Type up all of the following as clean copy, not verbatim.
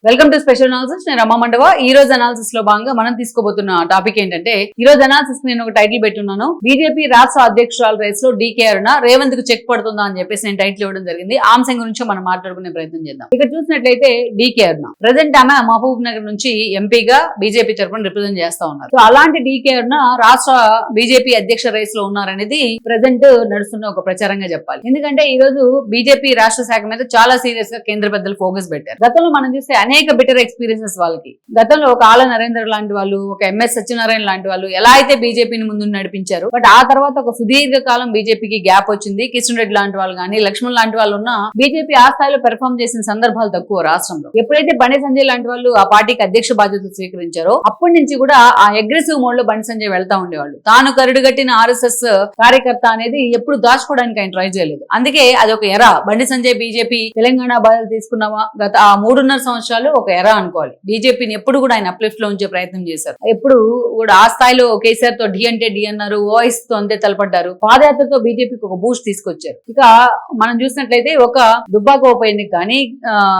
Welcome to special analysis. నేను రమా మండవ. ఈ రోజు అనాలిసిస్ లో భాగంగా మనం తీసుకోబోతున్న టాపిక్ ఏంటంటే, ఈ రోజు అనాలిసిస్ నేను ఒక టైటిల్ పెట్టున్నాను, బీజేపీ రాష్ట్ర అధ్యక్షురాల రేస్ లో డీకే అరుణ రేవంత్ కు చెక్ పడుతుందా అని చెప్పేసి నేను టైటిల్ ఇవ్వడం జరిగింది. ఆ అంశం గురించి మనం మాట్లాడుకునే ప్రయత్నం చేద్దాం. ఇక్కడ చూసినట్లయితే డీకే అరుణ ప్రెసెంట్ ఆమె మహబూబ్ నగర్ నుంచి ఎంపీగా బీజేపీ తరఫున రిప్రజెంట్ చేస్తా ఉన్నారు. సో అలాంటి డీకే అరుణ రాష్ట్ర బీజేపీ అధ్యక్ష రేస్ లో ఉన్నారనేది ప్రెసెంట్ నడుస్తున్న ఒక ప్రచారంగా చెప్పాలి. ఎందుకంటే ఈ రోజు బీజేపీ రాష్ట్ర శాఖ మీద చాలా సీరియస్ గా కేంద్ర పెద్దలు ఫోకస్ పెట్టారు. గతంలో మనం చూస్తే అనేక బిటర్ ఎక్స్పీరియన్సెస్ వాళ్ళకి. గతంలో ఒక ఆల నరేంద్ర లాంటి వాళ్ళు, ఒక ఎంఎస్ సత్యనారాయణ లాంటి వాళ్ళు ఎలా అయితే బీజేపీని ముందు నడిపించారు, బట్ ఆ తర్వాత ఒక సుదీర్ఘ కాలం బీజేపీకి గ్యాప్ వచ్చింది. కిషన్ రెడ్డి లాంటి వాళ్ళు కానీ, లక్ష్మణ్ లాంటి వాళ్ళు ఉన్న బీజేపీ ఆ స్థాయిలో పెర్ఫార్మ్ చేసిన సందర్భాలు తక్కువ రాష్ట్రంలో. ఎప్పుడైతే బండి సంజయ్ లాంటి వాళ్ళు ఆ పార్టీకి అధ్యక్ష బాధ్యతలు స్వీకరించారో అప్పటి నుంచి కూడా ఆ అగ్రెసివ్ మోడ్ లో బండి సంజయ్ వెళ్తా ఉండేవాళ్ళు. తాను కరుడుగట్టిన ఆర్ఎస్ఎస్ కార్యకర్త అనేది ఎప్పుడు దాచుకోవడానికి ఆయన ట్రై చేయలేదు. అందుకే అది ఒక ఎరా. బండి సంజయ్ బీజేపీ తెలంగాణ బాధ్యత తీసుకున్నామా గత ఆ 3.5 సంవత్సరాలు ఒక ఎరా అనుకోవాలి. బీజేపీని ఎప్పుడు కూడా ఆయన అప్లిఫ్ట్ లో ఉంచే ప్రయత్నం చేశారు. ఎప్పుడు కూడా ఆ స్థాయిలో కేసీఆర్ తో డి అంటే డి అన్నారు, ఓఎస్ తో అంతే తలపడ్డారు. పాదయాత్రతో బీజేపీకి ఒక బూస్ట్ తీసుకొచ్చారు. ఇక మనం చూసినట్లయితే ఒక దుబ్బాక ఉప ఎన్నిక కానీ,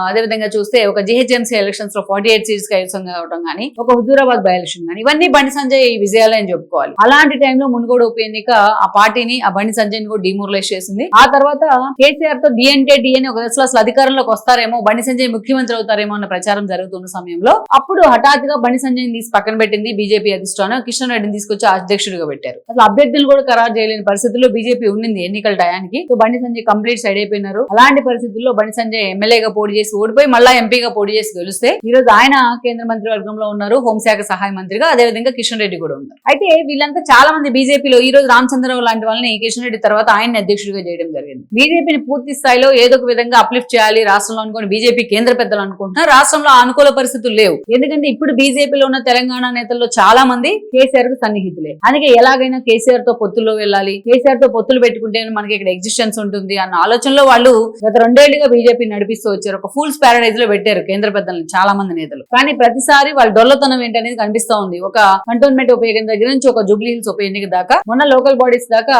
అదేవిధంగా చూస్తే ఒక జిహెచ్ఎంసీ ఎలక్షన్స్ లో 48 సీట్స్ కైవసం కావడం కానీ, ఒక హుజూరాబాద్ బై ఎలక్షన్ కానీ, ఇవన్నీ బండి సంజయ్ విజయాలే అని చెప్పుకోవాలి. అలాంటి టైంలో మునుగోడు ఉప ఎన్నిక ఆ పార్టీని, ఆ బండి సంజయ్ ని కూడా డిమోరలైజ్ చేసింది. ఆ తర్వాత కేసీఆర్ తో డి అంటే డి అని ఒక దశలో అసలు అధికారంలోకి వస్తారేమో, బండి సంజయ్ ముఖ్యమంత్రి అవుతారేమో అన్న ప్రచారం జరుగుతున్న సమయంలో అప్పుడు హఠాత్తుగా బండి సంజయ్ తీసి పక్కన పెట్టింది బీజేపీ అధిష్టానం. కిషన్ రెడ్డిని తీసుకొచ్చి అధ్యక్షుడిగా పెట్టారు. అసలు అభ్యర్థులు కూడా ఖరారు చేయలేని పరిస్థితుల్లో బీజేపీ ఉండింది ఎన్నికల టయానికి. So Bandi Sanjay complete side అయిపోయినారు. అలాంటి పరిస్థితుల్లో బండి సంజయ్ ఎమ్మెల్యేగా పోటీ చేసి ఓడిపోయి మళ్ళా ఎంపీగా పోటీ చేసి గెలిస్తే ఈ రోజు ఆయన కేంద్ర మంత్రి వర్గంలో ఉన్నారు, హోంశాఖ సహాయ మంత్రిగా. అదేవిధంగా కిషన్ రెడ్డి కూడా ఉన్నారు. అయితే వీళ్ళంతా చాలా మంది బీజేపీలో ఈ రోజు రామచంద్రరావు లాంటి వాళ్ళని కిషన్ రెడ్డి తర్వాత ఆయన్ని అధ్యక్షుడిగా చేయడం జరిగింది. బీజేపీని పూర్తి స్థాయిలో ఏదో ఒక విధంగా అప్లిఫ్ట్ చేయాలి రాష్ట్రంలో అనుకుని బీజేపీ కేంద్ర పెద్దలు అనుకుంటున్నారు. రాష్ట్రంలో అనుకూల పరిస్థితులు లేవు. ఎందుకంటే ఇప్పుడు బీజేపీలో ఉన్న తెలంగాణ నేతల్లో చాలా మంది కేసీఆర్ కు సన్నిహితులే. అందుకే ఎలాగైనా కేసీఆర్ తో పొత్తుల్లో వెళ్ళాలి, కేసీఆర్ తో పొత్తులు పెట్టుకుంటే మనకి ఇక్కడ ఎగ్జిస్టెన్స్ ఉంటుంది అన్న ఆలోచనలో వాళ్ళు గత 2 ఏళ్లుగా బీజేపీ నడిపిస్తూ వచ్చారు. ఒక ఫూల్స్ ప్యారడైజ్ లో పెట్టారు కేంద్ర పెద్దలను చాలా మంది నేతలు. కానీ ప్రతిసారి వాళ్ళ డొల్లతనం ఏంటనేది కనిపిస్తా ఉంది. ఒక కంటోన్మెంట్ ఉప ఎన్నిక దగ్గర నుంచి ఒక జూబ్లీ హిల్స్ ఉప ఎన్నిక దాకా, మొన్న లోకల్ బాడీస్ దాకా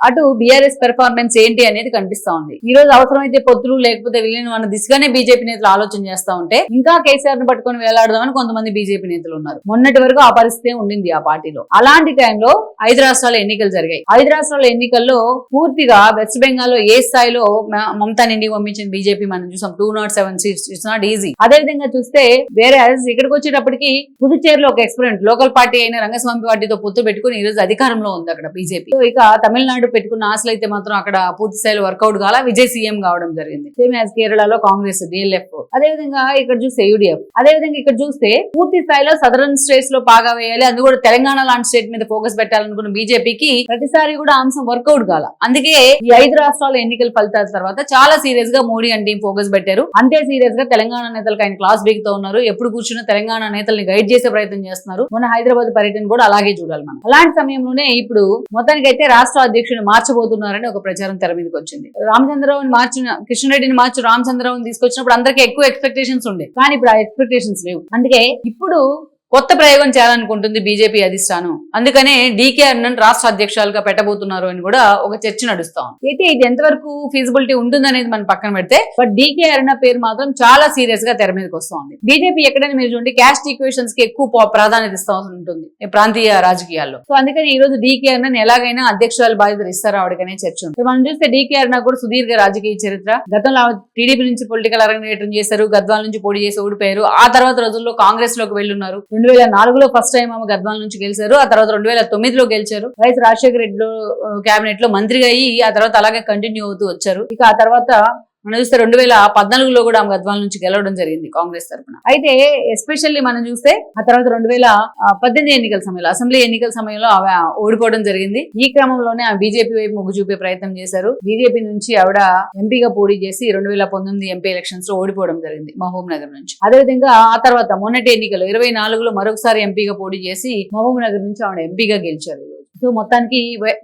అటు బీఆర్ఎస్ పెర్ఫార్మెన్స్ ఏంటి అనేది కనిపిస్తా ఉంది. ఈ రోజు అవసరమైతే పొత్తులు లేకపోతే విలీనం అన్న దిశగానే బీజేపీ నేతలు ఆలోచన చేస్తా ఉంటే ఇంకా కేసీఆర్ ను పట్టుకొని వేలాడదామని కొంతమంది బీజేపీ నేతలు ఉన్నారు. మొన్నటి వరకు ఆ పరిస్థితి ఉండింది ఆ పార్టీలో. అలాంటి టైంలో 5 రాష్ట్రాల ఎన్నికలు జరిగాయి. 5 రాష్ట్రాల ఎన్నికల్లో పూర్తిగా వెస్ట్ బెంగాల్ లో ఏ స్థాయిలో మమతాని ఇంటికి పంపించిన బీజేపీ మనం చూసాం. 207 సీట్స్. It's not easy. అదే విధంగా చూస్తే వేరే ఇక్కడికి వచ్చేటప్పటికి పుదుచ్చేరిలో ఒక ఎక్స్పెరిమెంట్ లోకల్ పార్టీ అయిన రంగస్వామి పార్టీతో పొత్తు పెట్టుకుని ఈ రోజు అధికారంలో ఉంది అక్కడ బీజేపీ. ఇక తమిళనాడు పెట్టుకున్న ఆశలు అయితే మాత్రం అక్కడ పూర్తి స్థాయిలో వర్కౌట్ కాల. విజయ్ సీఎం కావడం జరిగింది. సేమ్ యాజ్ కేరళలో కాంగ్రెస్, డిఎల్ఎఫ్. అదేవిధంగా ఇక్కడ చూస్తే యూడీఎఫ్. అదేవిధంగా ఇక్కడ చూస్తే పూర్తి స్థాయిలో సదరన్ స్టేట్స్ లో బాగా వేయాలి, అది కూడా తెలంగాణ లాంటి స్టేట్ మీద ఫోకస్ పెట్టాలనుకున్న బీజేపీకి ప్రతిసారి కూడా అంశం వర్కౌట్ కాల. అందుకే ఈ 5 రాష్ట్రాల ఎన్నికల ఫలితాల తర్వాత చాలా సీరియస్ గా మోడీ అంటే ఫోకస్ పెట్టారు. అంతే సీరియస్ గా తెలంగాణ నేతలకు ఆయన క్లాస్ బీగుతూ ఉన్నారు. ఎప్పుడు కూర్చున్న తెలంగాణ నేతల్ని గైడ్ చేసే ప్రయత్నం చేస్తున్నారు. మొన్న హైదరాబాద్ పర్యటన కూడా అలాగే చూడాలి మనం. అలాంటి సమయంలోనే ఇప్పుడు మొత్తానికైతే రాష్ట్ర అధ్యక్షుడిని మార్చబోతున్నారని ఒక ప్రచారం తెర మీదకి వచ్చింది. రామచంద్రరావుని మార్చిన, కిషన్ రెడ్డిని మార్చి రామచంద్రరావుని తీసుకొచ్చినప్పుడు అందరికీ ఎక్కువ ఎక్స్పెక్టేషన్స్ ఉండే. కానీ ఇప్పుడు ఆ ఎక్స్పెక్టేషన్స్ లేవు. అందుకే ఇప్పుడు కొత్త ప్రయోగం చేయాలనుకుంటుంది బీజేపీ అధిష్టానం. అందుకనే డీకే అరుణను రాష్ట్ర అధ్యక్షులుగా పెట్టబోతున్నారు అని కూడా ఒక చర్చ నడుస్తా ఉంది. అయితే ఇది ఎంతవరకు ఫీజిబిలిటీ ఉంటుందనేది మనం పక్కన పెడితే, బట్ డీకే అరుణ పేరు మాత్రం చాలా సీరియస్ గా తెర మీదకి వస్తూ ఉంది. బీజేపీ ఎక్కడైనా మీరు చూడండి క్యాస్ట్ ఈక్వేషన్స్ కి ఎక్కువ ప్రాధాన్యత ఇస్తూ ఉంటుంది ప్రాంతీయ రాజకీయాల్లో. సో అందుకని ఈ రోజు డీకే అరుణను ఎలాగైనా అధ్యక్షురాలు బాధ్యతలు ఇస్తారో ఆవిడకనే చర్చ ఉంది. మనం చూస్తే డీకే అరుణ కూడా సుదీర్ఘ రాజకీయ చరిత్ర. గతంలో టీడీపీ నుంచి పొలిటికల్ అరంగేట్రం చేశారు, గద్వాల నుంచి పోటీ చేసి ఓడిపోయారు. ఆ తర్వాత రోజుల్లో కాంగ్రెస్ లోకి వెళ్ళున్నారు. 2004లో ఫస్ట్ టైం ఆమె గద్వాల నుంచి గెలిచారు. ఆ తర్వాత 2009లో గెలిచారు. వైఎస్ రాజశేఖర రెడ్డి కేబినెట్ లో మంత్రిగా అయ్యి ఆ తర్వాత అలాగే కంటిన్యూ అవుతూ వచ్చారు. ఇక ఆ తర్వాత మనం చూస్తే 2014లో కూడా ఆమె గద్వాల నుంచి గెలవడం జరిగింది కాంగ్రెస్ తరఫున. అయితే ఎస్పెషల్లీ మనం చూస్తే ఆ తర్వాత 2018 ఎన్నికల సమయంలో, అసెంబ్లీ ఎన్నికల సమయంలో ఆమె ఓడిపోవడం జరిగింది. ఈ క్రమంలోనే ఆమె బీజేపీ వైపు మొగ్గు చూపే ప్రయత్నం చేశారు. బీజేపీ నుంచి ఆవిడ ఎంపీగా పోటీ చేసి 2019 ఎంపీ ఎలక్షన్స్ లో ఓడిపోవడం జరిగింది మహబూబ్ నగర్ నుంచి. అదేవిధంగా ఆ తర్వాత మొన్నటి ఎన్నికలు 24లో మరొకసారి ఎంపీగా పోటీ చేసి మహబూబ్ నగర్ నుంచి ఆవిడ ఎంపీగా గెలిచారు. సో మొత్తానికి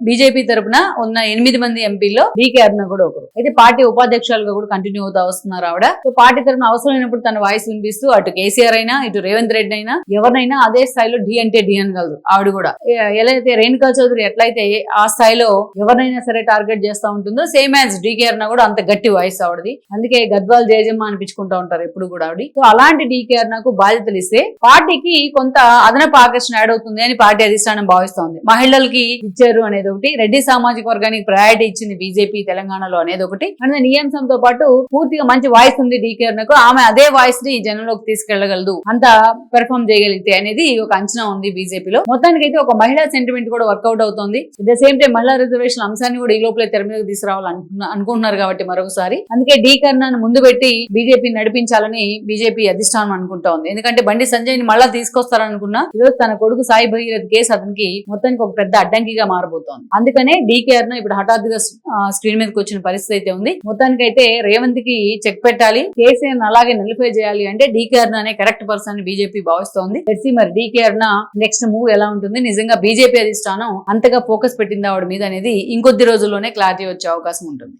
బీజేపీ తరపున ఉన్న 8 మంది ఎంపీల్లో డీకే అరుణ కూడా ఒకరు. అయితే పార్టీ ఉపాధ్యక్షులుగా కూడా కంటిన్యూ అవుతా వస్తున్నారు ఆవిడ. సో పార్టీ తరపున అవసరమైనప్పుడు తన వాయిస్ వినిపిస్తూ అటు కేసీఆర్ అయినా ఇటు రేవంత్ రెడ్డి అయినా ఎవరినైనా అదే స్థాయిలో డి అంటే డి అనగలదు ఆవిడ కూడా. ఎలా అయితే రేణుకా చౌదరి ఎట్లయితే ఆ స్థాయిలో ఎవరినైనా సరే టార్గెట్ చేస్తూ ఉంటుందో సేమ్ యాజ్ డీకే అరుణ కూడా అంత గట్టి వాయిస్ ఆవిడది. అందుకే గద్వాల్ జయజమ్మ అనిపించుకుంటూ ఉంటారు ఎప్పుడు కూడా ఆవిడ. సో అలాంటి డీకే అరుణకు బాధ్యతలు ఇస్తే పార్టీకి కొంత అదనపు ఆకర్షణ యాడ్ అవుతుంది అని పార్టీ అధిష్టానం భావిస్తోంది. మహిళలకి ఇచ్చారు అనేది ఒకటి, రెడ్డి సామాజిక వర్గానికి ప్రయారిటీ ఇచ్చింది బీజేపీ తెలంగాణలో అనేది ఒకటి, అండ్ ఈ అంశంతో పాటు పూర్తిగా మంచి వాయిస్ ఉంది డీకే అరుణకు, ఆమె అదే వాయిస్ ని జనంలోకి తీసుకెళ్లగలదు, అంత పెర్ఫార్మ్ చేయగలిగితే అనేది ఒక అంచనా ఉంది బీజేపీలో. మొత్తానికి అయితే ఒక మహిళా సెంటిమెంట్ కూడా వర్కౌట్ అవుతోంది. అట్ ద సేమ్ టైం మహిళా రిజర్వేషన్ అంశాన్ని కూడా ఈ లోపలే తెర మీదకి తీసుకురావాలనుకుంటున్నారు కాబట్టి మరొకసారి అందుకే డీకే అరుణను ముందు పెట్టి బీజేపీ నడిపించాలని బీజేపీ అధిష్టానం అనుకుంటా ఉంది. ఎందుకంటే బండి సంజయ్ ని మళ్ళా తీసుకొస్తారనుకున్నా ఈరోజు తన కొడుకు సాయి భగీరథ్ కేసు అతనికి మొత్తానికి ఒక పెద్ద అడ్డంకిగా మారబోతోంది. అందుకనే డీకే అరుణ ఇప్పుడు హఠాత్తుగా స్క్రీన్ మీదకి వచ్చిన పరిస్థితి అయితే ఉంది. మొత్తానికి అయితే రేవంత్ కి చెక్ పెట్టాలి, కేసీఆర్ అలాగే నలిఫై చేయాలి అంటే డీకే అరుణ అనే కరెక్ట్ పర్సన్ బీజేపీ భావిస్తోంది. తెలిసి మరి డీకే అరుణ నెక్స్ట్ మూవ్ ఎలా ఉంటుంది, నిజంగా బీజేపీ అధిష్టానం అంతగా ఫోకస్ పెట్టింది ఆవిడ మీద అనేది ఇంకొద్ది రోజుల్లోనే క్లారిటీ వచ్చే అవకాశం ఉంటుంది.